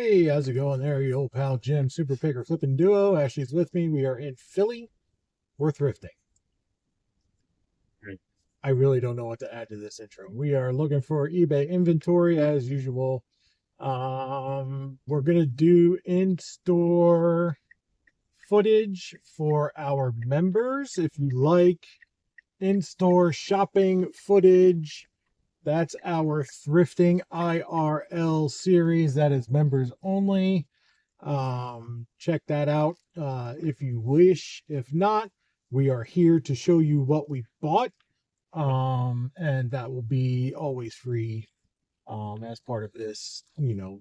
Hey, how's it going there, you old pal Jim, Super Picker Flipping Duo? Ashley's with me. We are in Philly. We're thrifting. I really don't know what to add to this intro. We are looking for eBay inventory as usual. We're going to do in-store footage for our members. If you like in-store shopping footage, that's our thrifting IRL series. That is members only. Check that out if you wish. If not, we are here to show you what we bought. And that will be always free as part of this,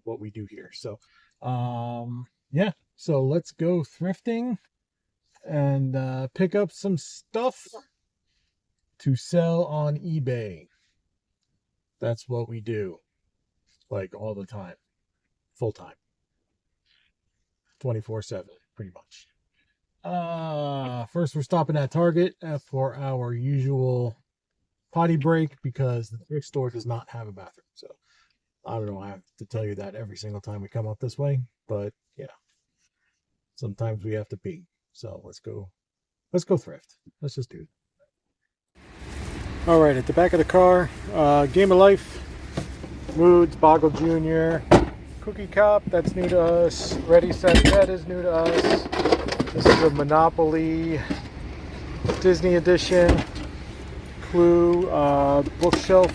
what we do here. So yeah, so let's go thrifting and pick up some stuff to sell on eBay. That's what we do, like all the time, full time, 24/7, pretty much. First we're stopping at Target for our usual potty break because the thrift store does not have a bathroom. So I don't know, I have to tell you that every single time we come up this way, but yeah, sometimes we have to pee. So let's go thrift. Let's just do it. All right, at the back of the car, Game of Life, Moods, Boggle Jr., Cookie Cop, that's new to us. Ready, Set, Red is new to us. This is a Monopoly Disney edition. Clue bookshelf.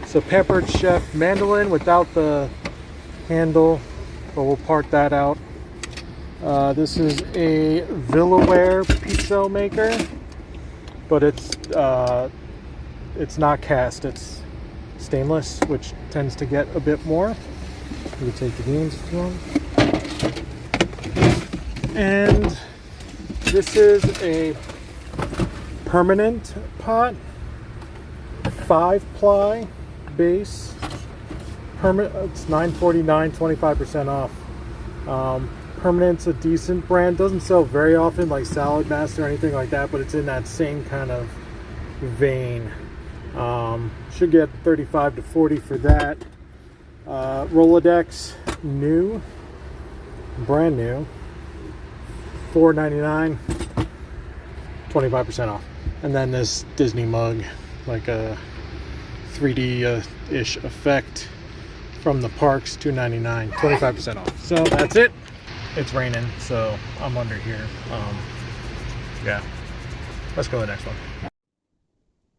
It's a Pampered Chef mandolin without the handle, but we'll part that out. This is a Villaware pizza maker, but it's not cast. It's stainless, which tends to get a bit more. You can take the beans if you want. And this is a permanent pot, 5-ply base. It's $9.49, 25% off. Permanent's a decent brand. Doesn't sell very often like Salad Master or anything like that, but it's in that same kind of vein. Should get 35 to 40 for that. Rolodex, new, brand new, $4.99, 25% off. And then this Disney mug, like a 3D-ish effect from the parks, $2.99, 25% off. So that's it. It's raining, so I'm under here. Yeah, let's go to the next one.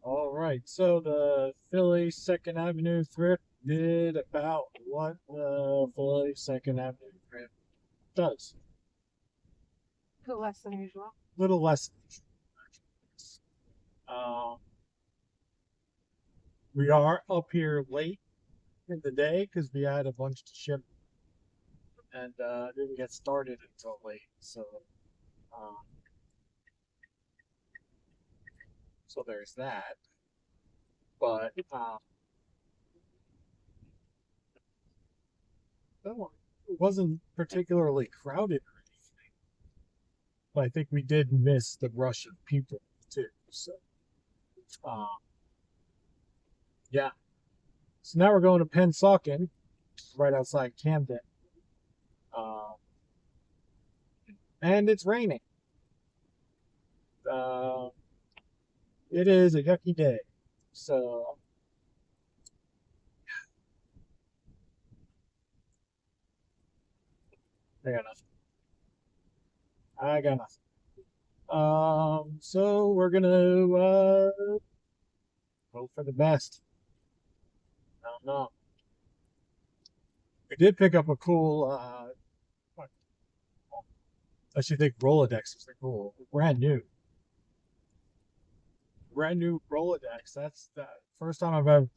All right, so the Philly 2nd Avenue thrift did about what the Philly 2nd Avenue thrift does. A little less than usual. Little less. We are up here late in the day because we had a bunch to ship and didn't get started until late. So there's that. But it wasn't particularly crowded or anything. But I think we did miss the rush of people too. So yeah. So now we're going to Pennsauken, right outside Camden. And it's raining. It is a yucky day. So I got nothing. So we're gonna hope for the best. I don't know. We did pick up a cool I should think Rolodexes are cool. Brand new Rolodex. That's the first time I've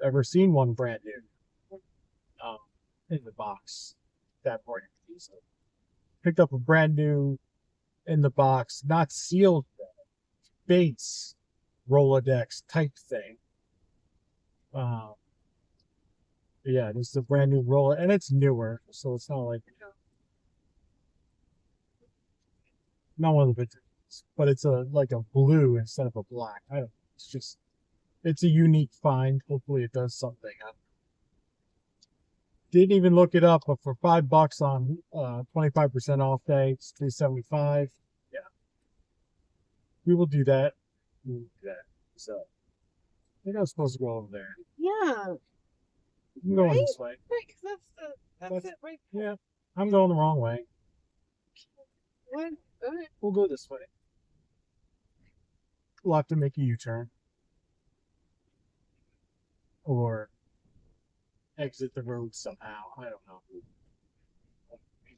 ever seen one brand new in the box. That brand. So picked up a brand new in the box, not sealed, base Rolodex type thing. Yeah, this is a brand new roll, and it's newer, so it's not like not one of the vintage, but it's like a blue instead of a black. I don't. It's a unique find. Hopefully, it does something. didn't even look it up, but for $5 on 25% off day, it's $3.75. Yeah, we will do that. We will do that. So I think I was supposed to go over there. Yeah. I'm going Right? this way. Right, because that's it right there. Yeah, I'm going the wrong way. What? Okay. We'll go this way. We'll have to make a U-turn. Or exit the road somehow. I don't know.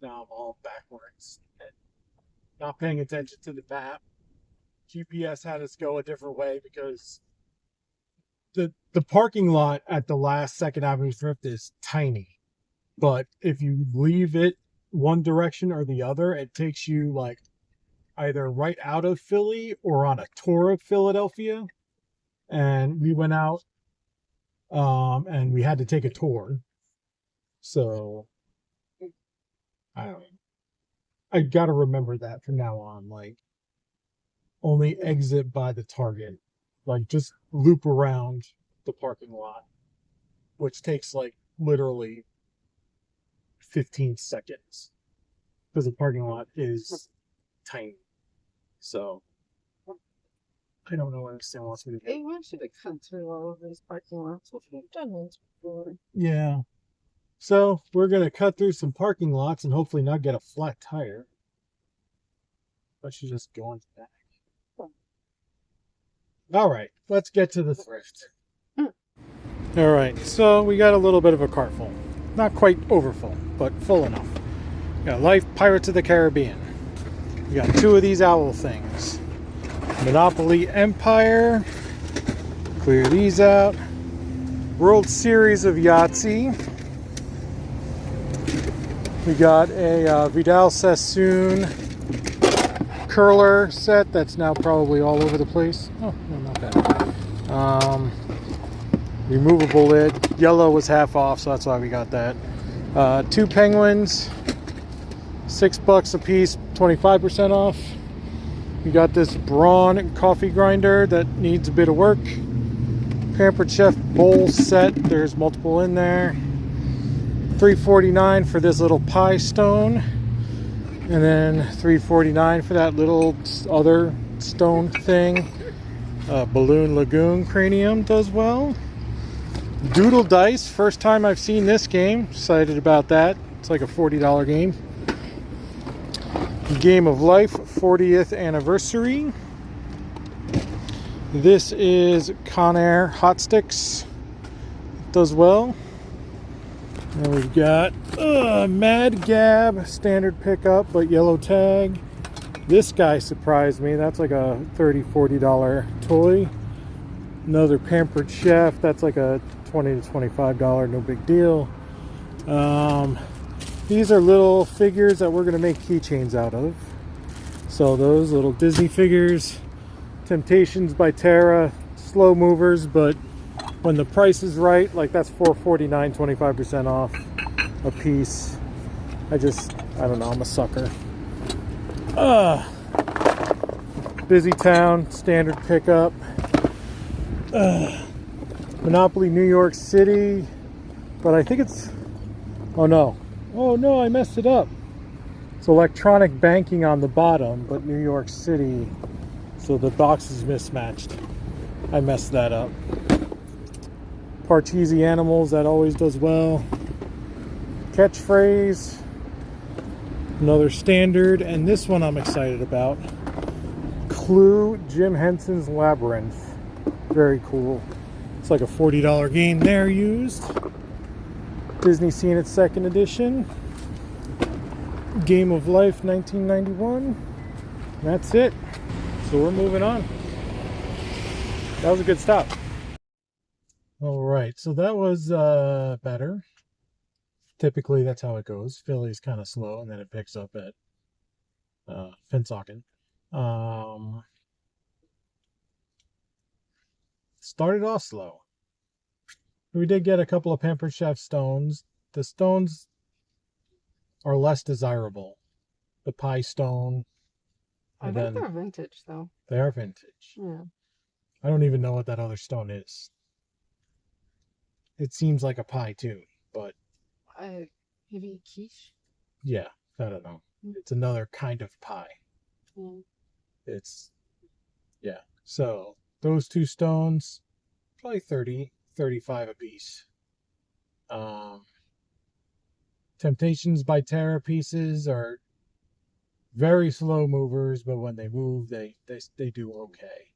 Now I'm all backwards. Not paying attention to the map. GPS had us go a different way because the parking lot at the last Second Avenue Thrift is tiny. But if you leave it one direction or the other, it takes you like either right out of Philly or on a tour of Philadelphia. And we went out and we had to take a tour. So I gotta remember that from now on. Like, only exit by the Target. Like, just loop around the parking lot, which takes like literally 15 seconds because the parking lot is tiny. So I don't know what this thing wants me to do. They want you to cut through all of these parking lots, which we've done once before. Yeah. So we're gonna cut through some parking lots and hopefully not get a flat tire. I should just go into the back. All right, let's get to the thrift. All right, so we got a little bit of a cart full. Not quite overfull, but full enough. We got Life Pirates of the Caribbean. We got 2 of these owl things. Monopoly Empire. Clear these out. World Series of Yahtzee. We got a Vidal Sassoon curler set that's now probably all over the place. Oh, no, not bad. Removable lid. Yellow was half off, so that's why we got that. 2 penguins, $6 a piece, 25% off. We got this Braun coffee grinder that needs a bit of work. Pampered Chef bowl set. There's multiple in there. $3.49 for this little pie stone. And then $3.49 for that little other stone thing. Balloon Lagoon cranium does well. Doodle Dice, first time I've seen this game. Excited about that. It's like a $40 game. Game of Life 40th anniversary. This is Conair Hot Sticks. Does well. And we've got Mad Gab standard pickup, but yellow tag. This guy surprised me. That's like a $30, $40 toy. Another Pampered Chef. That's like a $20 to $25, no big deal. These are little figures that we're going to make keychains out of. So those little Disney figures. Temptations by Terra. Slow movers, but when the price is right, like that's $4.49, 25% off a piece. I don't know, I'm a sucker. Busy Town, standard pickup. Monopoly New York City, but I think it's, oh no, I messed it up. It's electronic banking on the bottom, but New York City, so the box is mismatched. I messed that up. Parcheesi Animals, that always does well. Catchphrase, another standard, and this one I'm excited about. Clue, Jim Henson's Labyrinth. Very cool. It's like a $40 game there used. Disney Scene its 2nd edition. Game of Life 1991. That's it. So we're moving on. That was a good stop. All right, so that was better. Typically, that's how it goes. Philly's kind of slow, and then it picks up at Finsocken. Started off slow. We did get a couple of Pampered Chef stones. The stones are less desirable. The pie stone. I think they're vintage, though. They are vintage. Yeah. I don't even know what that other stone is. It seems like a pie too, but Maybe quiche. Yeah, I don't know. Mm. It's another kind of pie. Mm. It's, yeah. So those two stones, probably 30, 35 a piece. Temptations by Terra pieces are very slow movers, but when they move, they do okay.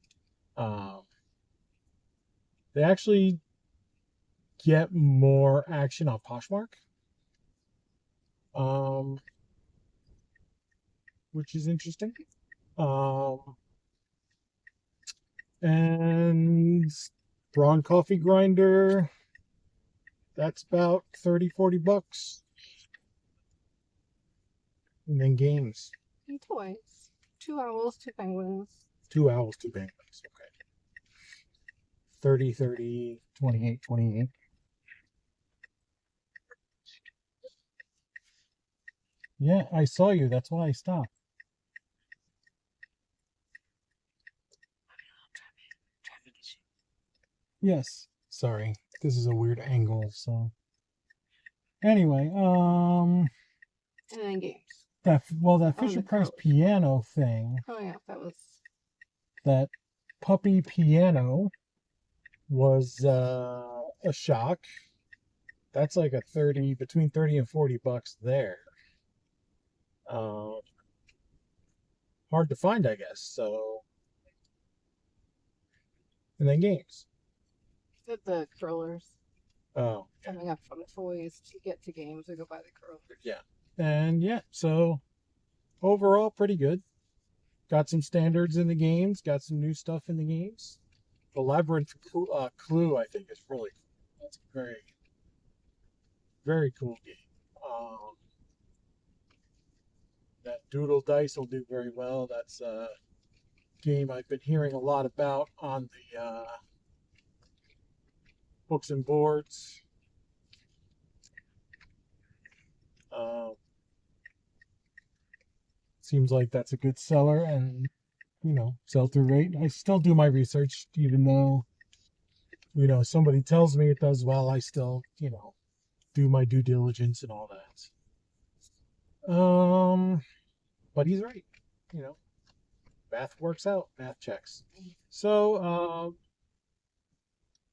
They actually get more action on Poshmark, which is interesting. And Braun coffee grinder, that's about 30, 40 bucks. And then games. And toys. 2 owls, 2 penguins. 2 owls, 2 penguins. Okay. 30, 30, 28, 28. Yeah, I saw you. That's why I stopped. Yes. Sorry. This is a weird angle, so. Anyway, And then games. that the Fisher Price curlers. piano thing, Oh yeah, that was. that puppy piano was a shock. That's like a 30, between 30 and 40 bucks there. Hard to find, I guess. So, and then games. Did the curlers. Oh, Coming up from toys to get to games, we go buy the curlers. yeah. And yeah, so overall, pretty good. Got some standards in the games, got some new stuff in the games. The Labyrinth Clue, I think, is really cool. That's a very, very cool game. That Doodle Dice will do very well. That's a game I've been hearing a lot about on the books and boards. Seems like that's a good seller, and sell-through rate. I still do my research, even though somebody tells me it does well. I still do my due diligence and all that. But he's right. Math works out. Math checks. So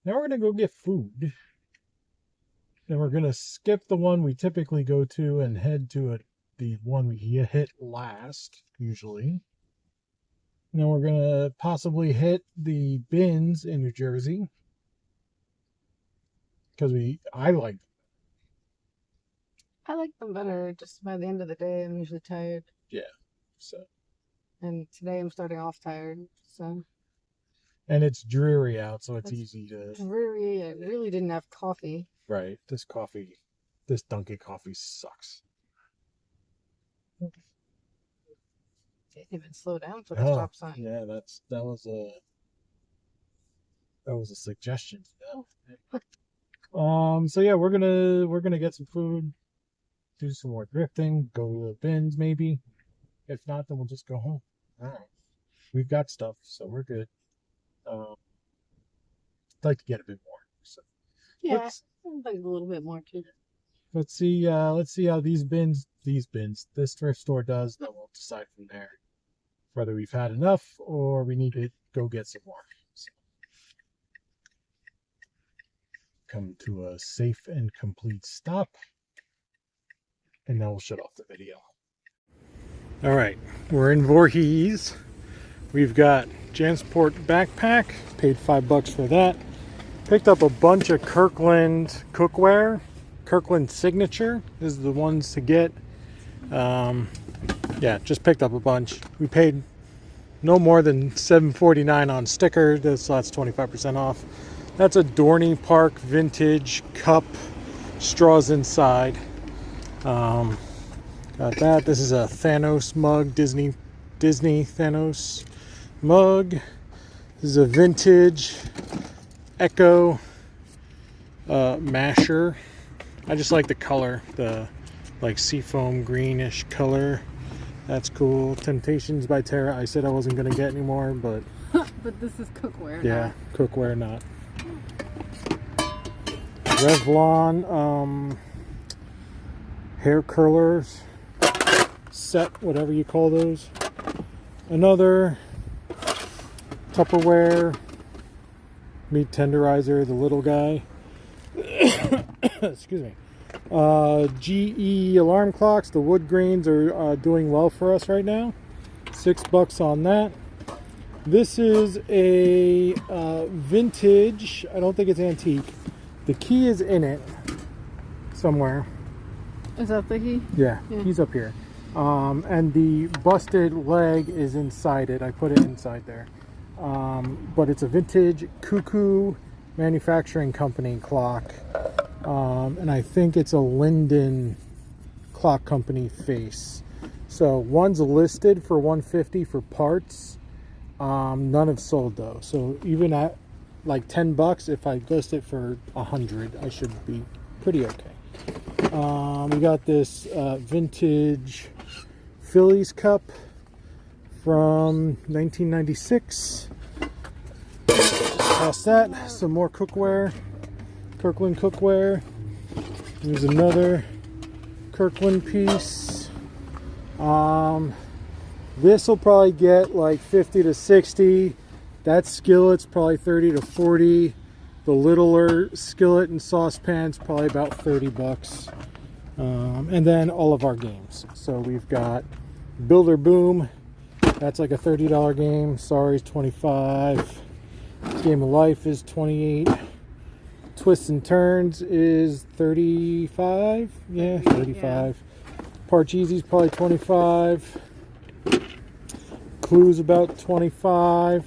now we're gonna go get food. Then we're gonna skip the one we typically go to and head to the one we hit last, usually. And then we're gonna possibly hit the bins in New Jersey because I like them. I like them better. Just by the end of the day, I'm usually tired. Yeah. So. And today I'm starting off tired. So. And it's dreary out, so it's easy to. Dreary. I really didn't have coffee. Right. This Dunkin' coffee sucks. Didn't even slow down for the stop sign. Yeah, that was a suggestion. So yeah, we're gonna get some food, do some more thrifting, go to the bins maybe. If not, then we'll just go home. All right. We've got stuff, so we're good. I'd like to get a bit more. So yeah, I'd like a little bit more too. Let's see how this thrift store does, then we'll decide from there whether we've had enough or we need to go get some more. So, come to a safe and complete stop, and then we'll shut off the video. All right, we're in Voorhees. We've got Jansport backpack, paid $5 for that. Picked up a bunch of Kirkland cookware. Kirkland Signature is the ones to get. Yeah, just picked up a bunch. We paid no more than $7.49 on sticker, so that's 25% off. That's a Dorney Park vintage cup, straws inside. Got that. This is a Thanos mug, Disney Thanos mug. This is a vintage Echo masher. I just like the color, the like seafoam greenish color. That's cool. Temptations by Terra. I said I wasn't gonna get any more, but but this is cookware. Yeah, cookware not. Revlon hair curlers set, whatever you call those. Another Tupperware meat tenderizer, the little guy. Excuse me. GE alarm clocks. The wood grains are doing well for us right now. $6 on that. This is a vintage. I don't think it's antique. The key is in it somewhere. Is that the key? Yeah, he's up here. And the busted leg is inside it. I put it inside there. But it's a vintage Cuckoo Manufacturing Company clock. And I think it's a Linden Clock Company face. So one's listed for $150 for parts. None have sold though. So even at like $10, if I list it for $100, I should be pretty okay. We got this vintage Phillies cup from 1996. Past that, some more cookware. Kirkland cookware. There's another Kirkland piece. This will probably get like 50 to 60. That skillet's probably 30 to 40. The littler skillet and saucepan's probably about $30. And then all of our games. So we've got Builder Boom. That's like a $30 game. Sorry's $25. Game of Life is $28. Twists and Turns is $35. Yeah, $35. Parcheesi's probably $25. Clue's about $25.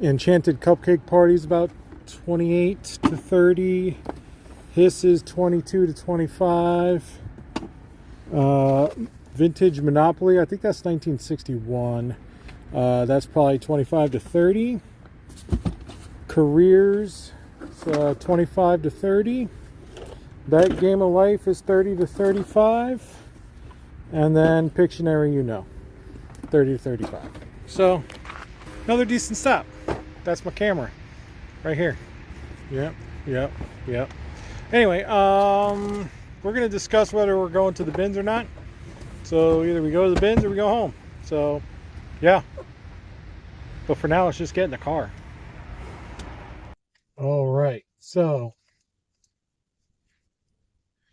Enchanted Cupcake Party's about $28 to $30. Hiss is $22 to $25. Vintage Monopoly, I think that's 1961. That's probably $25 to $30. Careers, 25 to $30. That Game of Life is $30 to $35. And then Pictionary, $30 to $35. So, another decent stop. That's my camera right here. Yep. Anyway, we're going to discuss whether we're going to the bins or not. So either we go to the bins or we go home. So, yeah. But for now, let's just get in the car. All right. So,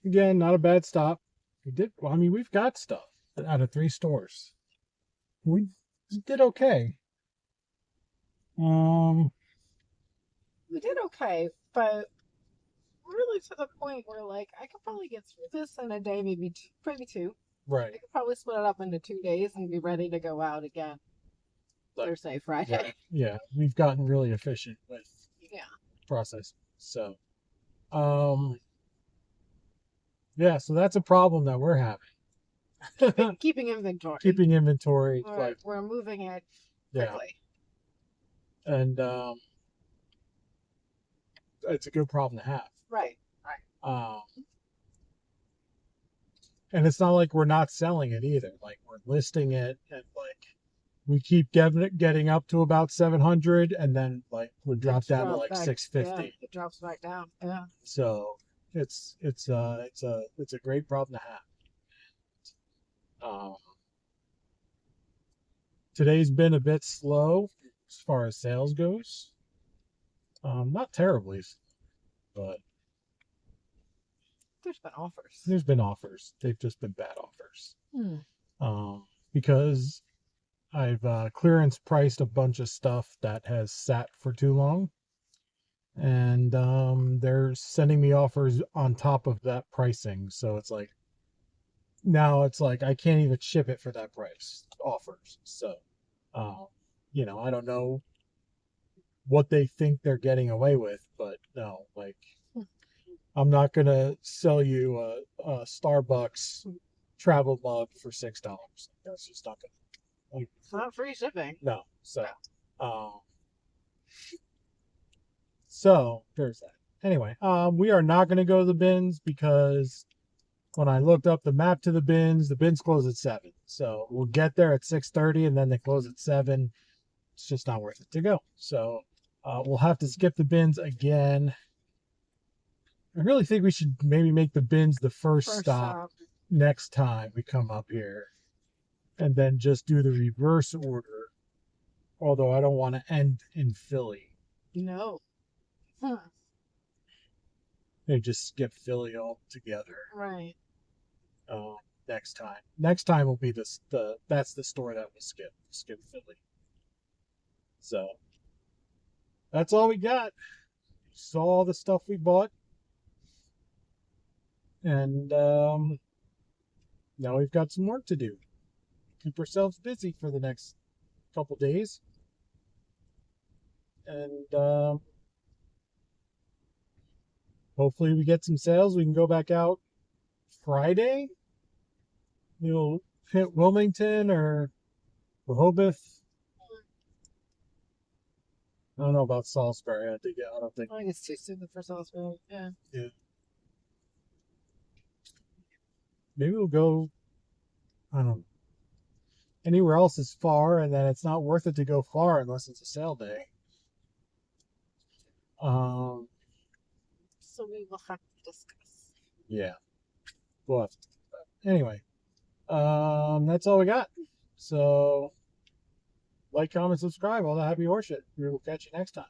again, not a bad stop. We've got stuff out of 3 stores. We did okay. We did okay, but really to the point where like I could probably get through this in a day, maybe two. Right. I could probably split it up into 2 days and be ready to go out again Thursday, Friday. Yeah, we've gotten really efficient with process. So, yeah, so that's a problem that we're having. Keeping inventory. We're moving it quickly. Yeah. And it's a good problem to have. Right. And it's not like we're not selling it either. Like we're listing it, and like we keep getting up to about 700, and then like we drop down to like 650. Yeah, it drops back down. Yeah. So it's a great problem to have. Today's been a bit slow as far as sales goes. Not terribly, but there's been offers. They've just been bad offers. Because I've clearance priced a bunch of stuff that has sat for too long, and they're sending me offers on top of that pricing. So it's like now it's like I can't even ship it for that price. Offers. So I don't know what they think they're getting away with, but no, like I'm not gonna sell you a Starbucks travel mug for $6. That's just not gonna. Like, it's not free shipping. No. So, so there's that. Anyway, we are not gonna go to the bins because when I looked up the map to the bins close at 7. So we'll get there at 6:30, and then they close at 7. It's just not worth it to go. So we'll have to skip the bins again. I really think we should maybe make the bins the first First stop stop. next time we come up here, and then just do the reverse order. Although I don't want to end in Philly. No. Huh. They just skip Philly altogether. Right. Next time. Next time will be that's the store that will skip Philly. So that's all we got. Saw all the stuff we bought, and now we've got some work to do. Keep ourselves busy for the next couple days, and hopefully we get some sales. We can go back out Friday. We'll hit Wilmington or Rehoboth. I don't know about Salisbury. I think it's too soon for Salisbury. Yeah. Yeah. Maybe we'll go. I don't know. Anywhere else is far, and then it's not worth it to go far unless it's a sale day. So we will have to discuss. Yeah. We'll have to. Anyway, that's all we got. So, like, comment, subscribe, all that happy horseshit. We will catch you next time.